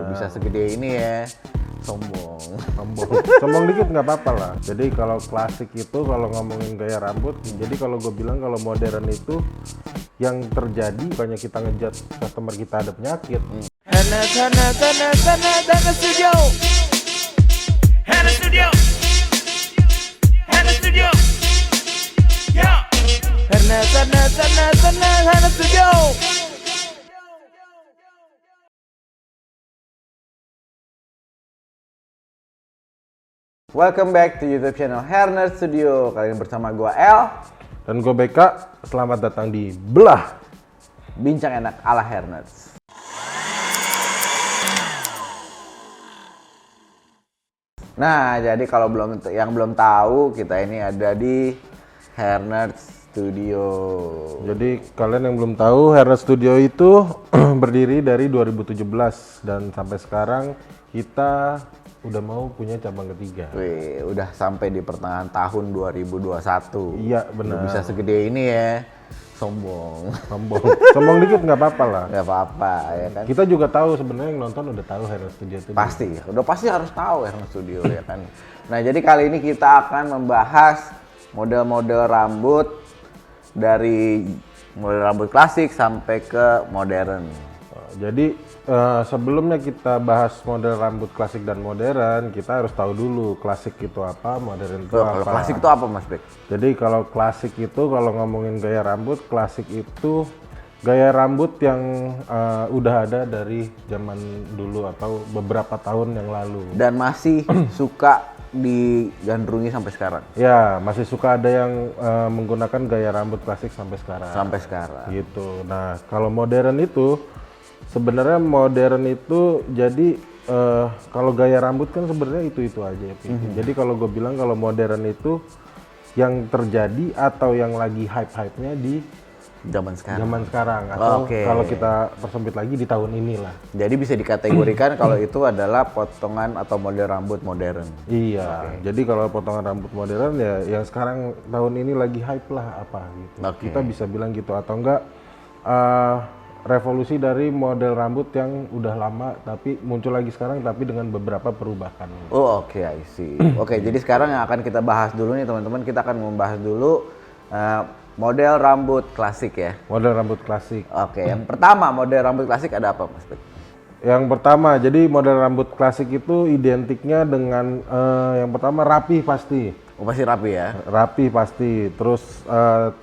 bisa segede ini ya. Sombong dikit nggak apa-apa lah. Jadi kalau klasik itu kalau ngomongin gaya rambut, jadi kalau gue bilang kalau modern itu yang terjadi banyak kita ngejat customer kita ada penyakit. Hana Studio. Hana Studio. Hana Studio. Yo. Hana Studio. Welcome back to YouTube channel Herner Studio. Kali ini bersama gua El Dan gue BK, selamat datang di Belah Bincang Enak ala Herners. Nah, jadi kalau yang belum tahu, kita ini ada di Herners Studio. Jadi kalian yang belum tahu, Herner Studio itu berdiri dari 2017 dan sampai sekarang kita udah mau punya cabang ketiga. Wih, udah sampai di pertengahan tahun 2021. Iya, benar. Udah bisa segede ini ya. Sombong Sombong dikit nggak apa-apa lah. nggak apa-apa ya kan. Kita juga tahu sebenarnya yang nonton udah tahu Herner Studio itu. Udah pasti harus tahu Herner Studio ya kan. Nah, jadi kali ini kita akan membahas model-model rambut dari model rambut klasik sampai ke modern. Jadi sebelumnya kita bahas model rambut klasik dan modern, kita harus tahu dulu klasik itu apa, modern itu Kalau apa. klasik itu apa, Mas Bek? Jadi kalau klasik itu, kalau ngomongin gaya rambut, klasik itu gaya rambut yang udah ada dari zaman dulu atau beberapa tahun yang lalu. Dan masih suka digandrungi sampai sekarang. Ya, masih suka ada yang menggunakan gaya rambut klasik sampai sekarang. Sampai sekarang. Gitu. Nah, kalau modern itu sebenarnya modern itu jadi kalau gaya rambut kan sebenarnya itu aja ya. Jadi kalau gue bilang kalau modern itu yang terjadi atau yang lagi hype-hype-nya di Zaman sekarang atau Oke. kalau kita persempit lagi di tahun inilah. Jadi bisa dikategorikan kalau itu adalah potongan atau model rambut modern. Iya. Jadi kalau potongan rambut modern ya yang sekarang tahun ini lagi hype lah apa gitu. Oke. Kita bisa bilang gitu atau enggak revolusi dari model rambut yang udah lama tapi muncul lagi sekarang tapi dengan beberapa perubahan. Oh, oke, I see. Oke, jadi sekarang yang akan kita bahas dulu nih teman-teman, kita akan membahas dulu model rambut klasik ya. Model rambut klasik. Oke, yang pertama model rambut klasik ada apa, Mas Bek? Yang pertama, jadi model rambut klasik itu identiknya dengan yang pertama rapi pasti. Oh, pasti rapi ya? Rapi pasti, terus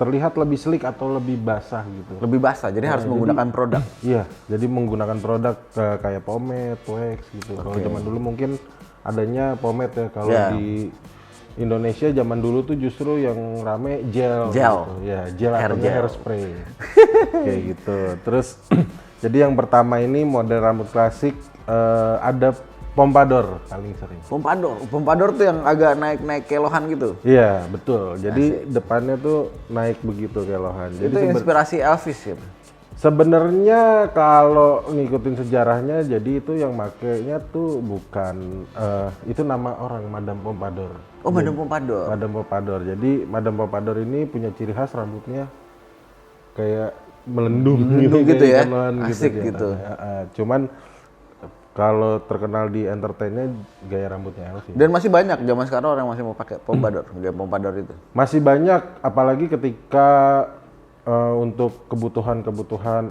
terlihat lebih sleek atau lebih basah gitu. Lebih basah, jadi harus menggunakan produk. Iya, jadi menggunakan produk kayak pomade, wax gitu. Kalau zaman dulu mungkin adanya pomade ya. Kalau Yeah. di Indonesia zaman dulu tuh justru yang rame gel. Gel. Gitu. Ya, gel Hair atau gel. hair spray. Kayak gitu. Terus jadi yang pertama ini model rambut klasik ada pompadour paling sering. Pompadour tuh yang agak naik-naik kelohan gitu. Iya, betul. Jadi depannya tuh naik begitu kelohan. Jadi Itu inspirasi Elvis ya? sebenarnya kalau ngikutin sejarahnya, jadi itu yang makainya tuh bukan itu nama orang Madame Pompadour. Oh, Madame Pompadour. Madame Pompadour. Jadi Madame Pompadour ini punya ciri khas rambutnya kayak melendung Melendung gitu kayak ya? ikan Asik di gitu. atasnya. Cuman kalau terkenal di entertainnya gaya rambutnya Elvis. Dan masih banyak zaman sekarang orang masih mau pakai pompadour, gaya pompadour itu. Masih banyak, apalagi ketika untuk kebutuhan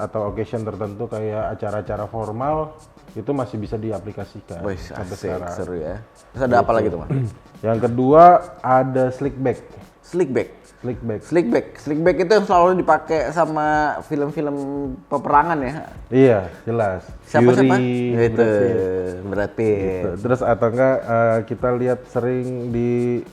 atau occasion tertentu kayak acara-acara formal itu masih bisa diaplikasikan Wih, sampai asik, sekarang. seru ya. Terus ada apa lagi tuh, Mas? Yang kedua ada slick back. Slick back itu yang selalu dipakai sama film-film peperangan ya. Iya, jelas. Siapa? Fury, Itu Brad Pitt. Brad Pitt. Gitu. Terus atau enggak kita lihat sering di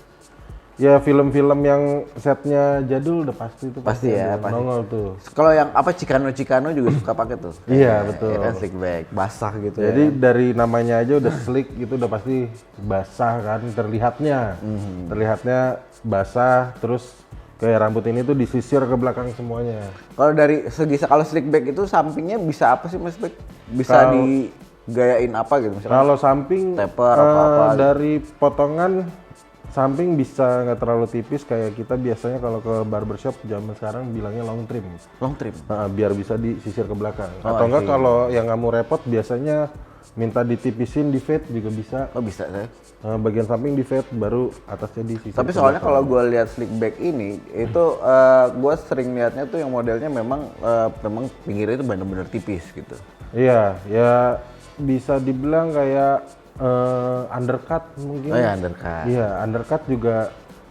ya film-film yang setnya jadul udah pasti itu Pasti ya, ada pasti. nongol tuh. Kalau yang apa Chicano juga suka pakai tuh. Iya, betul. Ya kan, slick back, basah gitu Jadi ya. dari namanya aja udah slick gitu udah pasti basah kan terlihatnya. Terlihatnya basah terus kayak rambut ini tuh disisir ke belakang semuanya. Kalau dari segi kalau slick back itu sampingnya bisa apa sih, Mas Bek? Bisa digayain apa gitu misalnya? Kalau samping Taper apa-apa gitu. dari potongan samping bisa nggak terlalu tipis kayak kita biasanya kalau ke barbershop zaman sekarang bilangnya long trim. Long trim. Biar bisa disisir ke belakang. Oh, Atau enggak I see. kalau yang kamu repot biasanya minta ditipisin di fade juga bisa. Oh bisa saya. Bagian samping di fade, baru atasnya di sisir. Tapi soalnya kalau gue lihat slickback ini, itu gue sering lihatnya tuh yang modelnya memang pinggirnya itu benar-benar tipis gitu. Iya, ya bisa dibilang kayak undercut mungkin. Oh ya undercut. Iya, undercut juga.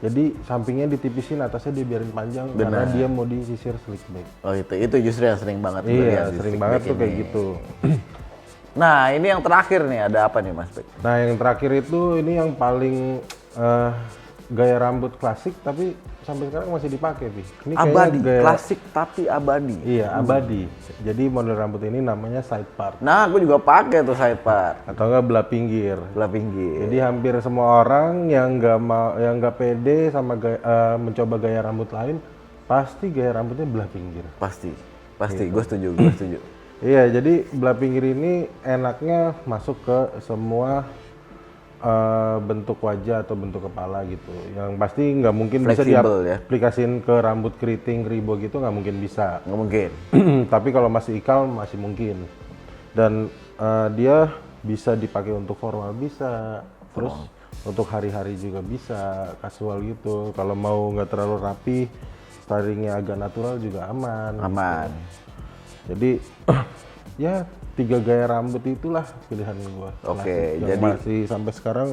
Jadi sampingnya ditipisin, atasnya dibiarin panjang karena dia mau disisir slickback. Oh itu justru yang sering banget. gue Iya, lihat di sering slickback banget tuh ini. kayak gitu. Nah ini yang terakhir nih, ada apa nih Mas Bek? Nah, yang terakhir itu ini yang paling gaya rambut klasik tapi sampai sekarang masih dipakai, Pi. Ini kayaknya Abadi, klasik tapi abadi. Iya, abadi. Jadi model rambut ini namanya side part Nah gue juga pakai tuh side part, atau enggak belah pinggir. belah pinggir. Jadi hampir semua orang yang nggak pede sama mencoba gaya rambut lain, pasti gaya rambutnya belah pinggir. Pasti, Gitu. gue setuju. Iya, jadi belah pinggir ini enaknya masuk ke semua bentuk wajah atau bentuk kepala gitu. Yang pasti nggak mungkin bisa Fleksibel ya. diaplikasiin ke rambut keriting, ribo gitu, nggak mungkin bisa. Nggak mungkin. Tapi kalau masih ikal masih mungkin. Dan dia bisa dipakai untuk formal bisa, terus untuk hari-hari juga bisa, casual gitu. Kalau mau nggak terlalu rapi, stylingnya agak natural juga aman. Aman. Jadi ya 3 gaya rambut itulah pilihan gua. Oke, Klasik, yang jadi- masih sampai sekarang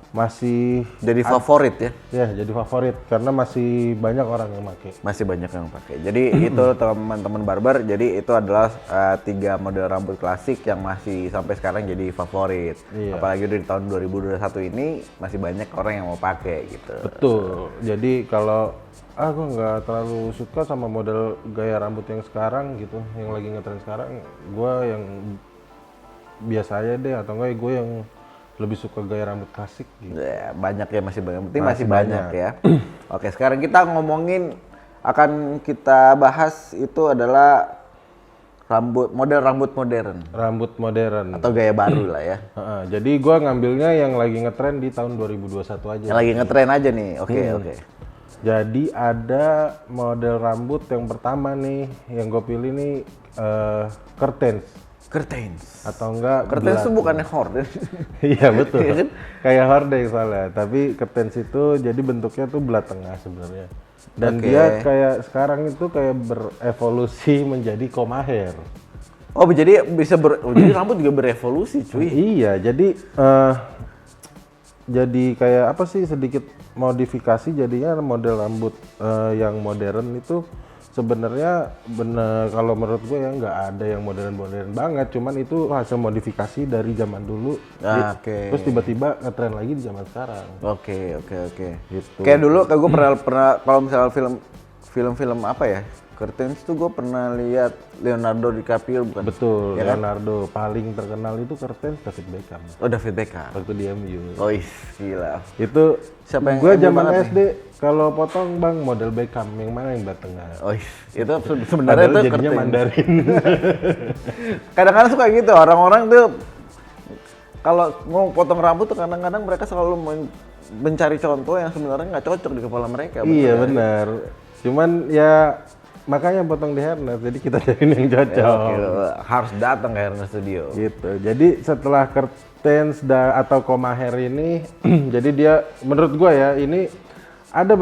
masih Jadi favorit ya. ya jadi favorit karena masih banyak orang yang pakai. Masih banyak yang pakai. Jadi itu teman-teman barber. Jadi itu adalah 3 model rambut klasik yang masih sampai sekarang jadi favorit. Iya. Apalagi udah di tahun 2021 ini masih banyak orang yang mau pakai gitu. Betul. Jadi kalau gue nggak terlalu suka sama model gaya rambut yang sekarang gitu, yang lagi ngetren sekarang, gue yang biasa aja deh, atau enggak gue yang lebih suka gaya rambut klasik gitu. Ya, banyak ya, masih banyak. Penting Masih masih banyak banyak. ya. Oke, sekarang kita akan kita bahas itu adalah model rambut modern Rambut modern. atau gaya baru lah ya. Jadi gue ngambilnya yang lagi ngetren di tahun 2021 aja. Yang lagi ngetren aja nih. Oke. Jadi ada model rambut yang pertama nih, yang gue pilih nih curtains Curtains. atau enggak Curtains itu gelat. bukannya horde. Iya betul. Iya kan? Kayak hordeng soalnya. Tapi curtains itu jadi bentuknya tuh belah tengah sebenarnya. Dan Oke. dia kayak sekarang itu kayak berevolusi menjadi koma hair. Oh, jadi jadi rambut juga berevolusi, cuy. Iya, jadi kayak apa sih, sedikit modifikasi jadinya model rambut yang modern itu sebenarnya bener, kalau menurut gue ya nggak ada yang modern banget, cuman itu hasil modifikasi dari zaman dulu. Oke. Terus tiba-tiba ngetren lagi di zaman sekarang. Oke. Gitu. Kayak dulu gue pernah kalau misalnya film apa ya? Curtains tuh gue pernah lihat Leonardo DiCaprio bukan? Betul, Ya kan? Leonardo paling terkenal itu curtains David Beckham Oh, David Beckham. waktu di MU. Oh, gila. Itu Siapa yang gue MU zaman banget SD kalau potong bang model Beckham yang mana yang belah tengah. Oh, itu sebenarnya Padahal itu jadinya curtains. Mandarin. Kadang-kadang suka gitu orang-orang tuh kalau mau potong rambut tuh kadang-kadang mereka selalu mencari contoh yang sebenarnya nggak cocok di kepala mereka. Iya bener. benar. Cuman ya makanya potong di hairnet, jadi kita cariin yang cocok. Oke, harus datang ke Hairnet Studio. Gitu. Jadi setelah curtains atau koma hair ini, jadi dia menurut gua ya ini ada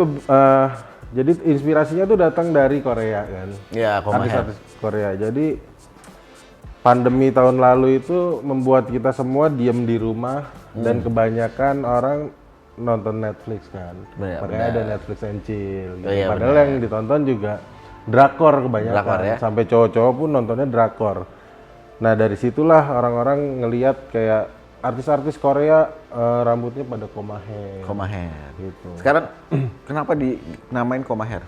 jadi inspirasinya tuh datang dari Korea kan. Iya, koma hair. Artis-artis Korea. Jadi pandemi tahun lalu itu membuat kita semua diem di rumah dan kebanyakan orang nonton Netflix kan. Benar, Makanya benar. ada Netflix and chill. Gitu. Oh, iya, Padahal benar. yang ditonton juga drakor kebanyakan. Drakor, ya? Sampai cowok-cowok pun nontonnya drakor. Nah dari situlah orang-orang ngelihat kayak artis-artis Korea rambutnya pada koma hair. Koma hair. Gitu. Sekarang kenapa dinamain koma hair?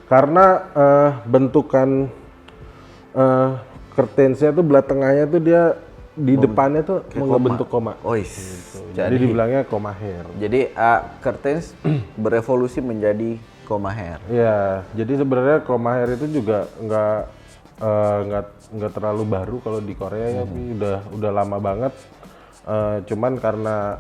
Karena bentukan curtainsnya tuh belah tengahnya tuh dia di depannya tuh membentuk koma. Oh, Jadi dibilangnya koma hair. Jadi curtains berevolusi menjadi koma hair. Iya, jadi sebenarnya koma hair itu juga nggak terlalu baru kalau di Korea ya, tapi udah lama banget. Cuman karena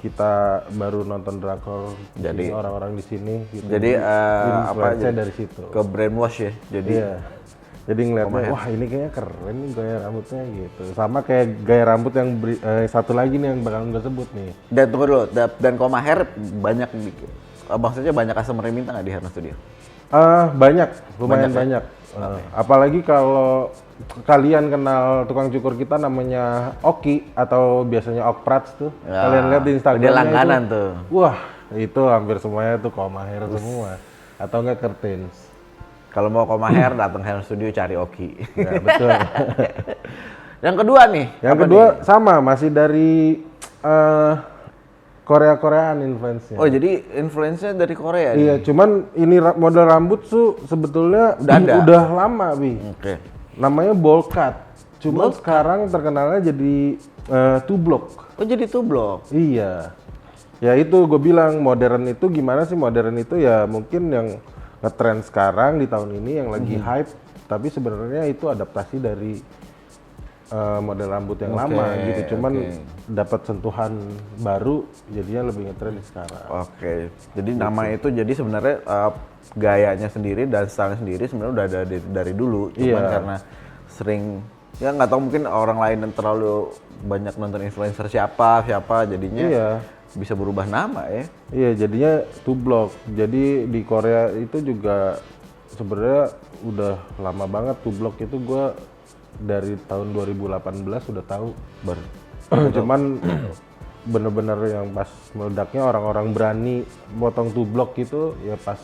kita baru nonton drakor, Jadi- orang-orang di sini gitu. Jadi apa? influence-nya Jadi dari situ. ke brainwash ya. Jadi Iya. Jadi ngeliatnya, wah ini kayaknya keren nih gaya rambutnya gitu. Sama kayak gaya rambut yang satu lagi nih yang bakal gue sebut nih. Dan tunggu dulu, dan Koma Hair banyak maksudnya banyak customer yang minta nggak di Herna Studio? Banyak, lumayan Banyak banyak. Apalagi kalau kalian kenal tukang cukur kita namanya Oki atau biasanya Okprats tuh. Ya, Kalian lihat di Instagramnya dia langganan itu, tuh. Wah, itu hampir semuanya tuh Koma Hair semua. Atau enggak Curtains. Kalau mau Koma Hair datang Herna Studio cari Oki. Ya, betul. Yang kedua nih. Yang apa kedua nih? sama, masih dari Korea-Koreaan influence-nya. Oh jadi influence-nya dari Korea nih? Iya, cuman ini model rambut tuh sebetulnya Udah ada? udah lama, Bi. Oke. Namanya bowl cut. Cuma sekarang terkenalnya jadi two block. Oh jadi tublok? Iya. Ya itu gue bilang modern itu gimana sih, modern itu ya mungkin yang ngetrend sekarang di tahun ini yang lagi hype, tapi sebenarnya itu adaptasi dari model rambut yang lama gitu. Cuman dapat sentuhan baru jadinya lebih ngetrend sekarang. Oke. Jadi nama itu jadi sebenarnya gayanya sendiri dan style sendiri sebenarnya udah ada dari dulu. Cuman Iya. karena sering ya nggak tahu mungkin orang lain yang terlalu banyak nonton influencer siapa jadinya Iya. bisa berubah nama ya. Iya, jadinya two block. Jadi di Korea itu juga sebenarnya udah lama banget two block itu gua dari tahun 2018 udah tahu. Cuman bener-bener yang pas meledaknya orang-orang berani motong two block itu ya pas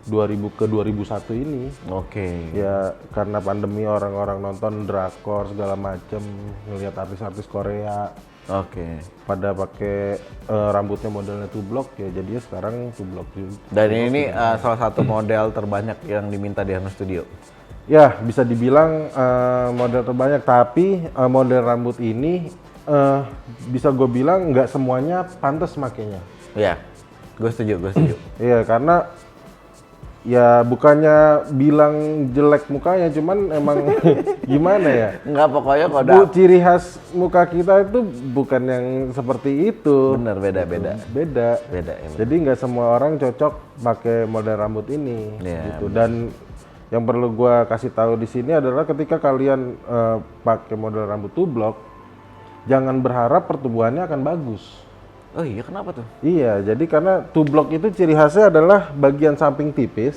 2000 ke 2001 ini. Oke. Ya karena pandemi orang-orang nonton drakor segala macem, ngelihat artis-artis Korea Oke. pada pakai rambutnya modelnya two block, ya jadinya sekarang two block juga. Dan ini salah satu model terbanyak yang diminta di Herna Studio. Ya bisa dibilang model terbanyak, tapi model rambut ini bisa gue bilang nggak semuanya pantas makainya. Iya. Gue setuju. Iya, karena ya bukannya bilang jelek mukanya, cuman emang gimana ya? Enggak, pokoknya kalau Ciri khas muka kita itu bukan yang seperti itu. bener beda. Beda. Ya. Jadi nggak semua orang cocok pakai model rambut ini, Iya, gitu. Dan yang perlu gua kasih tahu di sini adalah ketika kalian pakai model rambut two block, jangan berharap pertumbuhannya akan bagus. Oh iya, kenapa tuh? Iya, jadi karena two block itu ciri khasnya adalah bagian samping tipis,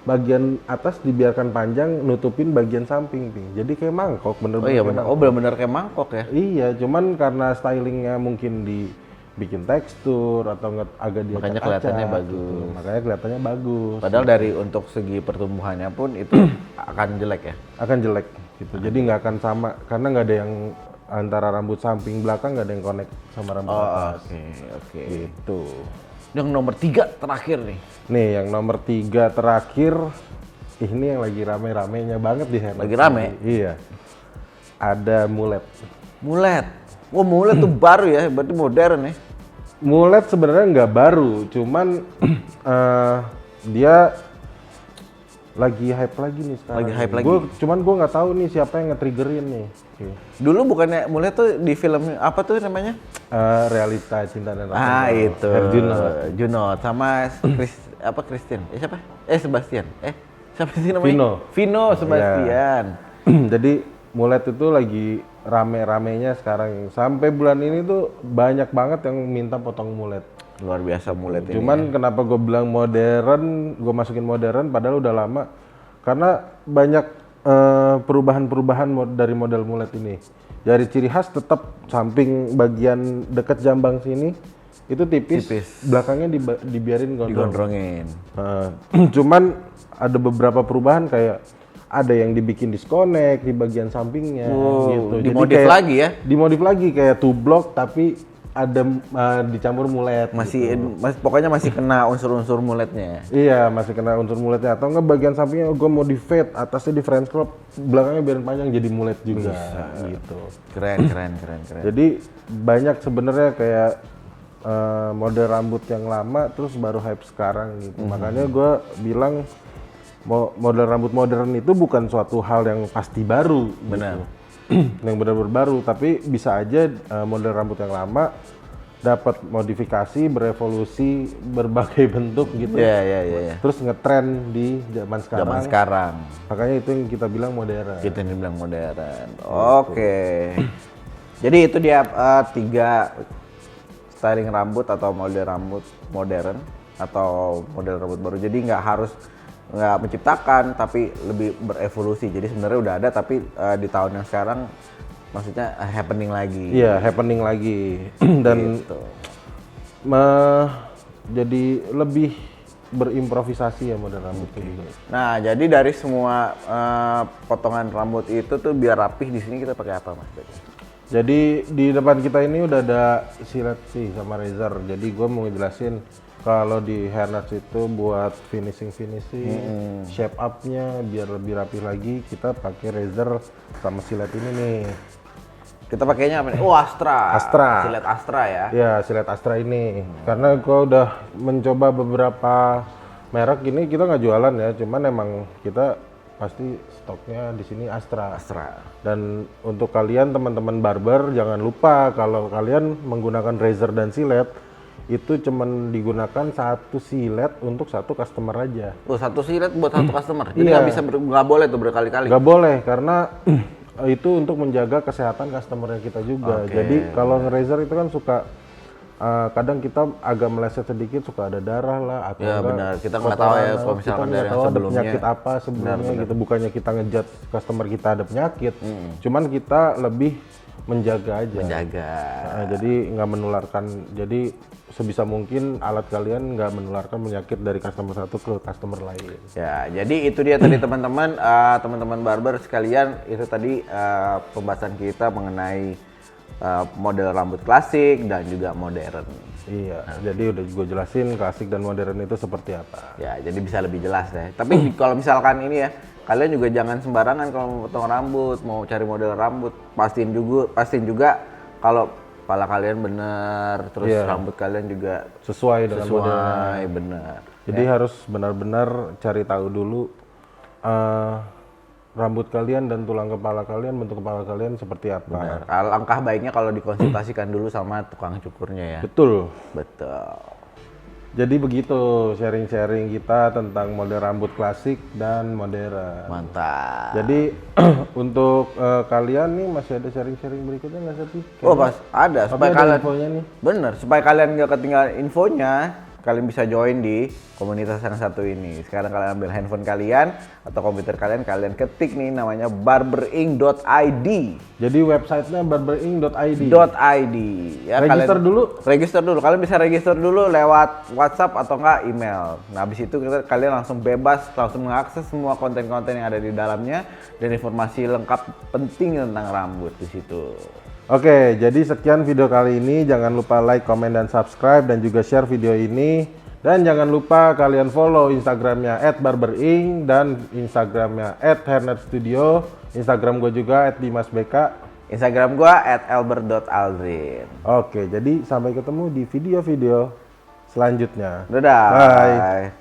bagian atas dibiarkan panjang, nutupin bagian samping, Ping. Jadi kayak mangkok, Oh bener-bener. iya kayak benar. mangkok. Oh benar-benar kayak mangkok ya. Iya, cuman karena stylingnya mungkin dibikin tekstur atau agak diacak-acak. Makanya kelihatannya gitu. bagus. Makanya kelihatannya bagus. Padahal dari untuk segi pertumbuhannya pun itu akan jelek ya. Akan jelek gitu. Jadi nggak akan sama karena nggak ada yang antara rambut samping belakang nggak ada yang connect sama rambut atas. Oke. Gitu. Yang nomor 3 terakhir nih. Nih yang nomor 3 terakhir, ini yang lagi rame-ramenya banget di Herna. Lagi rame? Iya. Ada mulet. Mulet. Wah, mulet tuh baru ya, berarti modern ya. Mulet sebenarnya nggak baru, cuman dia lagi hype lagi nih sekarang. Lagi hype lagi. Cuman gue nggak tahu nih siapa yang nge-triggerin nih. Oke. Dulu bukannya mulet tuh di film apa tuh namanya? Realita Cinta dan Rasa. Ah, itu. Herjunot. Junot sama Christian. Siapa? Sebastian. Siapa sih namanya? Vino Sebastian. Jadi mulet itu lagi rame-ramenya sekarang. Sampai bulan ini tuh banyak banget yang minta potong mulet. Luar biasa mulet ini. Cuman kenapa gue bilang modern, gue masukin modern padahal udah lama. Karena banyak perubahan-perubahan dari model mulet ini. Dari ciri khas tetap samping bagian dekat jambang sini itu tipis. Belakangnya dibiarin gondrong. digondrongin. Cuman ada beberapa perubahan kayak ada yang dibikin disconnect di bagian sampingnya gitu. Jadi Dimodif kayak- lagi ya. Dimodif lagi kayak two block tapi ada dicampur mulet. Pokoknya masih kena unsur-unsur muletnya. Iya, masih kena unsur muletnya atau enggak bagian sampingnya gue mau di fade, atasnya di French crop, belakangnya biarin panjang jadi mulet juga gitu. Keren. Jadi banyak sebenarnya kayak model rambut yang lama terus baru hype sekarang gitu. Makanya gue bilang model rambut modern itu bukan suatu hal yang pasti baru. Benar. Gitu. Yang benar-benar baru, tapi bisa aja model rambut yang lama dapat modifikasi, berevolusi berbagai bentuk gitu. Iya. Terus ngetren di zaman sekarang. Zaman sekarang. Makanya itu yang kita bilang modern. Kita dibilang modern. Oke. Jadi itu dia 3 styling rambut atau model rambut modern atau model rambut baru. Jadi nggak menciptakan tapi lebih berevolusi. Jadi sebenarnya udah ada tapi di tahun yang sekarang maksudnya happening lagi. Iya, happening lagi. Dan Gitu. jadi lebih berimprovisasi ya model rambut kayak gitu. Nah, jadi dari semua potongan rambut itu tuh biar rapih di sini kita pakai apa, Mas? Jadi di depan kita ini udah ada silet sih sama razor. Jadi gue mau ngejelasin kalau di hairnet itu buat finishing, shape up-nya biar lebih rapi lagi kita pakai razor sama silet ini nih. Kita pakainya apa nih? Oh, Astra. Silet Astra ya. Ya, silet Astra ini. Karena gua udah mencoba beberapa merek ini kita nggak jualan ya, cuman emang kita pasti stoknya di sini Astra. Dan untuk kalian teman-teman barber jangan lupa kalau kalian menggunakan razor dan silet itu cuman digunakan satu silet untuk satu customer aja. Oh, satu silet buat satu customer. Jadi Iya. nggak boleh tuh berkali-kali. Nggak boleh karena itu untuk menjaga kesehatan customer kita juga. Oke. Jadi kalau nge-razor itu kan suka kadang kita agak meleset sedikit suka ada darah lah atau Ya, enggak benar. Kita nggak tahu ya kalau kita misalkan nggak dari yang tahu ada sebelumnya. penyakit apa sebelumnya gitu. Bukannya kita ngejat customer kita ada penyakit, cuman kita lebih menjaga aja. Menjaga. Nah, jadi nggak menularkan. Jadi sebisa mungkin alat kalian nggak menularkan penyakit dari customer satu ke customer lain. Ya, jadi itu dia tadi teman-teman, teman-teman barber sekalian, itu tadi pembahasan kita mengenai model rambut klasik dan juga modern. Iya, jadi udah gue jelasin klasik dan modern itu seperti apa. Ya, jadi bisa lebih jelas deh. Tapi kalau misalkan ini ya, kalian juga jangan sembarangan kalau mau potong rambut, mau cari model rambut, pastiin juga kalau kepala kalian bener, terus Iya. rambut kalian juga Sesuai dengan model. sesuai bener. Jadi harus benar-benar cari tahu dulu rambut kalian dan tulang kepala kalian, bentuk kepala kalian seperti apa. Bener. Alangkah baiknya kalau dikonsultasikan dulu sama tukang cukurnya ya. Betul. Betul. Jadi begitu sharing-sharing kita tentang model rambut klasik dan modern. Mantap. Jadi untuk kalian nih masih ada sharing-sharing berikutnya nggak sih? Oh, pas ada Tapi supaya ada kalian infonya nih. bener, supaya kalian nggak ketinggalan infonya, kalian bisa join di komunitas yang satu ini. Sekarang kalian ambil handphone kalian atau komputer kalian ketik nih namanya barbering.id. Jadi websitenya barbering.id. .id ya. Register dulu. Register dulu. Kalian bisa register dulu lewat WhatsApp atau enggak email. Nah, habis itu kalian langsung bebas langsung mengakses semua konten-konten yang ada di dalamnya dan informasi lengkap penting tentang rambut di situ. Oke, jadi sekian video kali ini. Jangan lupa like, komen, dan subscribe dan juga share video ini. Dan jangan lupa kalian follow Instagramnya @barbering dan Instagramnya @hairnetstudio. Instagram gue juga @dimasbk. Instagram gua @albert.aldrin. Oke, jadi sampai ketemu di video-video selanjutnya. Dadah. Bye.